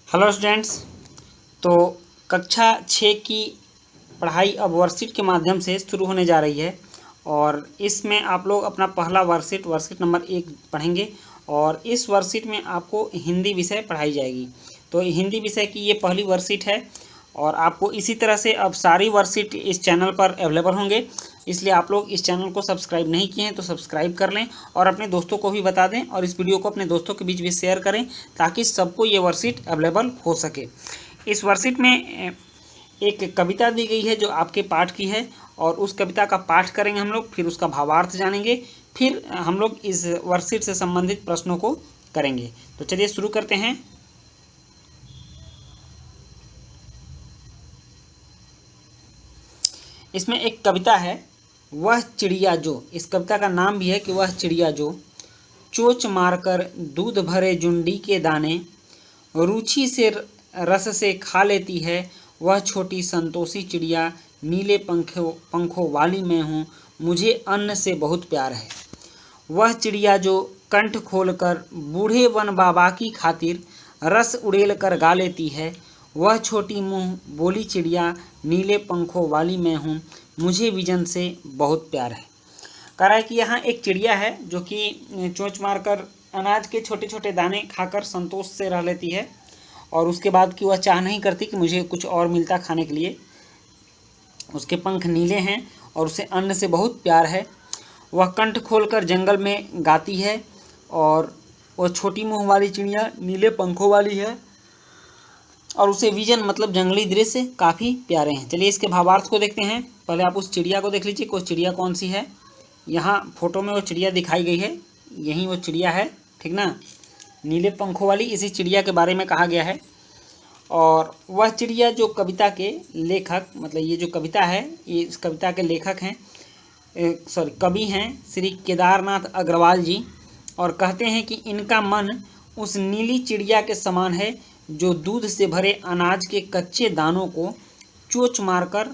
Hello students. तो कक्षा 6 की पढ़ाई अब वर्कशीट के माध्यम से शुरू होने जा रही है और इसमें आप लोग अपना पहला वर्कशीट नंबर 1 पढ़ेंगे और इस वर्कशीट में आपको हिंदी विषय पढ़ाई जाएगी। तो हिंदी विषय की ये पहली वर्कशीट है और आपको इसी तरह से अब सारी वर्कशीट इस चैनल पर अवेलेबल होंगे, इसलिए आप लोग इस चैनल को सब्सक्राइब नहीं किए हैं तो सब्सक्राइब कर लें और अपने दोस्तों को भी बता दें और इस वीडियो को अपने दोस्तों के बीच भी शेयर करें ताकि सबको ये वर्कशीट अवेलेबल हो सके। इस वर्कशीट में एक कविता दी गई है जो आपके पाठ की है और उस कविता का पाठ करेंगे हम लोग, फिर उसका भावार्थ जानेंगे, फिर हम लोग इस वर्कशीट से संबंधित प्रश्नों को करेंगे। तो चलिए शुरू करते हैं। इसमें एक कविता है, वह चिड़िया जो, इस कविता का नाम भी है कि वह चिड़िया जो चोंच मारकर दूध भरे जुंडी के दाने रुचि से रस से खा लेती है। वह छोटी संतोषी चिड़िया नीले पंखों वाली मैं हूँ, मुझे अन्न से बहुत प्यार है। वह चिड़िया जो कंठ खोलकर बूढ़े वन बाबा की खातिर रस उड़ेल कर गा लेती है। वह छोटी मुँह बोली चिड़िया नीले पंखों वाली मैं हूँ, मुझे विजन से बहुत प्यार है। कह रहा है कि यहाँ एक चिड़िया है जो कि चोंच मारकर अनाज के छोटे छोटे दाने खाकर संतोष से रह लेती है और उसके बाद कि वह चाह नहीं करती कि मुझे कुछ और मिलता खाने के लिए। उसके पंख नीले हैं और उसे अन्न से बहुत प्यार है। वह कंठ खोलकर जंगल में गाती है और वह छोटी मुँह वाली चिड़िया नीले पंखों वाली है और उसे विजन मतलब जंगली दृश्य काफ़ी प्यारे हैं। चलिए इसके भावार्थ को देखते हैं। पहले आप उस चिड़िया को देख लीजिए, वो चिड़िया कौन सी है। यहाँ फोटो में वो चिड़िया दिखाई गई है, यही वो चिड़िया है, ठीक ना, नीले पंखों वाली इसी चिड़िया के बारे में कहा गया है। और वह चिड़िया जो कविता के लेखक, मतलब ये जो कविता है ये इस कविता के लेखक हैं, कवि हैं श्री केदारनाथ अग्रवाल जी, और कहते हैं कि इनका मन उस नीली चिड़िया के समान है जो दूध से भरे अनाज के कच्चे दानों को चोंच मारकर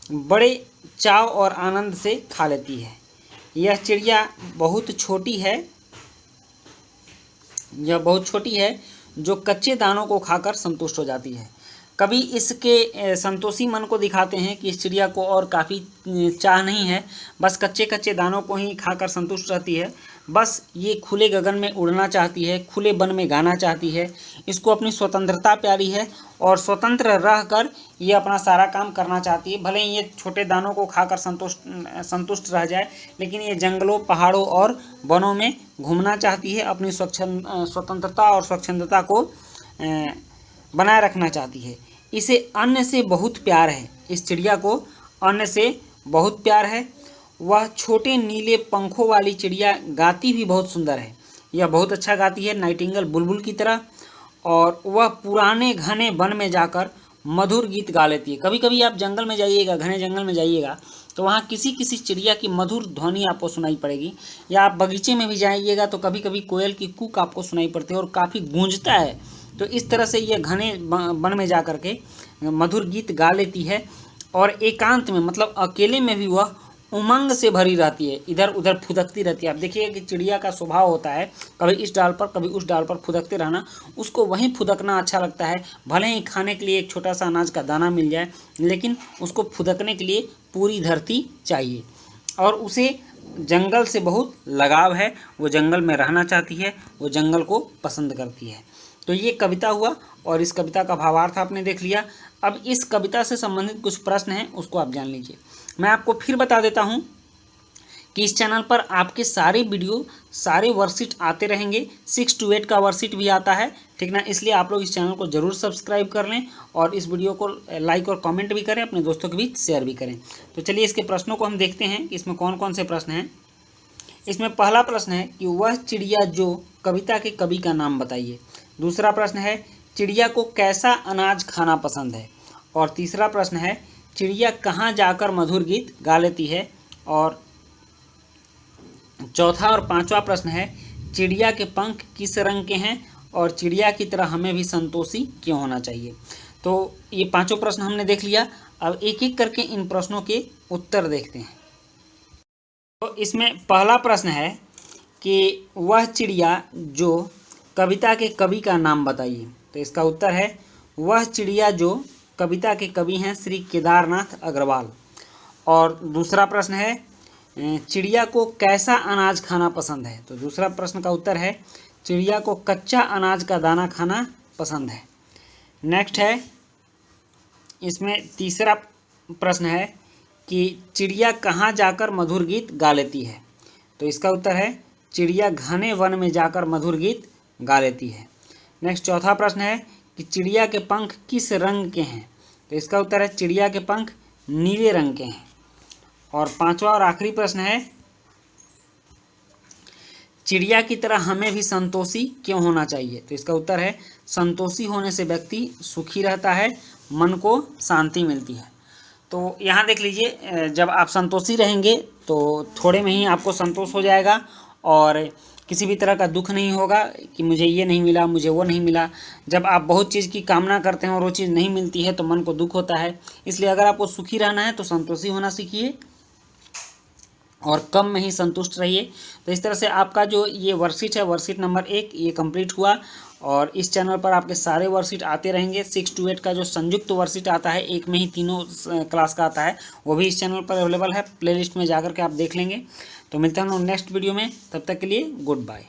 बड़े चाव और आनंद से खा लेती है। यह चिड़िया बहुत छोटी है जो कच्चे दानों को खाकर संतुष्ट हो जाती है। कभी इसके संतोषी मन को दिखाते हैं कि इस चिड़िया को और काफ़ी चाह नहीं है, बस कच्चे कच्चे दानों को ही खाकर संतुष्ट रहती है। बस ये खुले गगन में उड़ना चाहती है, खुले वन में गाना चाहती है, इसको अपनी स्वतंत्रता प्यारी है और स्वतंत्र रहकर ये अपना सारा काम करना चाहती है। भले ही ये छोटे दानों को खाकर संतुष्ट रह जाए, लेकिन ये जंगलों, पहाड़ों और वनों में घूमना चाहती है, अपनी स्वतंत्रता और स्वच्छंदता को बनाए रखना चाहती है। इसे अन्न से बहुत प्यार है, इस चिड़िया को अन्न से बहुत प्यार है। वह छोटे नीले पंखों वाली चिड़िया गाती भी बहुत सुंदर है, यह बहुत अच्छा गाती है, नाइटिंगेल बुलबुल की तरह। और वह पुराने घने वन में जाकर मधुर गीत गा लेती है। कभी कभी आप जंगल में जाइएगा, घने जंगल में जाइएगा तो वहाँ किसी किसी चिड़िया की मधुर ध्वनि आपको सुनाई पड़ेगी, या आप बगीचे में भी जाइएगा तो कभी कभी कोयल की कूक आपको सुनाई पड़ती है और काफ़ी गूंजता है। तो इस तरह से यह घने वन में जा कर के मधुर गीत गा लेती है और एकांत में मतलब अकेले में भी वह उमंग से भरी रहती है, इधर उधर फुदकती रहती है। आप देखिए कि चिड़िया का स्वभाव होता है कभी इस डाल पर कभी उस डाल पर फुदकते रहना, उसको वहीं फुदकना अच्छा लगता है। भले ही खाने के लिए एक छोटा सा अनाज का दाना मिल जाए, लेकिन उसको फुदकने के लिए पूरी धरती चाहिए। और उसे जंगल से बहुत लगाव है, वो जंगल में रहना चाहती है, वो जंगल को पसंद करती है। तो ये कविता हुआ और इस कविता का भावार्थ आपने देख लिया। अब इस कविता से संबंधित कुछ प्रश्न हैं, उसको आप जान लीजिए। मैं आपको फिर बता देता हूँ कि इस चैनल पर आपके सारे वीडियो, सारे वर्कशीट आते रहेंगे। 6 to 8 का वर्कशीट भी आता है, ठीक ना, इसलिए आप लोग इस चैनल को ज़रूर सब्सक्राइब कर लें और इस वीडियो को लाइक और कमेंट भी करें, अपने दोस्तों के बीच शेयर भी करें। तो चलिए इसके प्रश्नों को हम देखते हैं कि इसमें कौन कौन से प्रश्न हैं। इसमें पहला प्रश्न है कि वह चिड़िया जो कविता के कवि का नाम बताइए। दूसरा प्रश्न है चिड़िया को कैसा अनाज खाना पसंद है। और तीसरा प्रश्न है चिड़िया कहाँ जाकर मधुर गीत गा लेती है। और चौथा और पांचवा प्रश्न है चिड़िया के पंख किस रंग के हैं और चिड़िया की तरह हमें भी संतोषी क्यों होना चाहिए। तो ये पांचों प्रश्न हमने देख लिया। अब एक एक करके इन प्रश्नों के उत्तर देखते हैं। तो इसमें पहला प्रश्न है कि वह चिड़िया जो कविता के कवि का नाम बताइए। तो इसका उत्तर है वह चिड़िया जो कविता के कवि हैं श्री केदारनाथ अग्रवाल। और दूसरा प्रश्न है चिड़िया को कैसा अनाज खाना पसंद है। तो दूसरा प्रश्न का उत्तर है चिड़िया को कच्चा अनाज का दाना खाना पसंद है। नेक्स्ट है, इसमें तीसरा प्रश्न है कि चिड़िया कहाँ जाकर मधुर गीत गा लेती है। तो इसका उत्तर है चिड़िया घने वन में जाकर मधुर गीत गा लेती है। नेक्स्ट चौथा प्रश्न है कि चिड़िया के पंख किस रंग के हैं। तो इसका उत्तर है चिड़िया के पंख नीले रंग के हैं। और पांचवा और आखिरी प्रश्न है चिड़िया की तरह हमें भी संतोषी क्यों होना चाहिए। तो इसका उत्तर है संतोषी होने से व्यक्ति सुखी रहता है, मन को शांति मिलती है। तो यहाँ देख लीजिए, जब आप संतोषी रहेंगे तो थोड़े में ही आपको संतोष हो जाएगा और किसी भी तरह का दुख नहीं होगा कि मुझे ये नहीं मिला, मुझे वो नहीं मिला। जब आप बहुत चीज़ की कामना करते हैं और वो चीज़ नहीं मिलती है तो मन को दुख होता है। इसलिए अगर आपको सुखी रहना है तो संतोषी होना सीखिए और कम में ही संतुष्ट रहिए। तो इस तरह से आपका जो ये वर्कशीट है, वर्कशीट नंबर 1 ये कंप्लीट हुआ। और इस चैनल पर आपके सारे वर्कशीट आते रहेंगे। 6 to 8 का जो संयुक्त वर्कशीट आता है, एक में ही तीनों क्लास का आता है, वो भी इस चैनल पर अवेलेबल है। प्लेलिस्ट में जाकर के आप देख लेंगे। तो मिलते हैं हम नेक्स्ट वीडियो में, तब तक के लिए गुड बाय।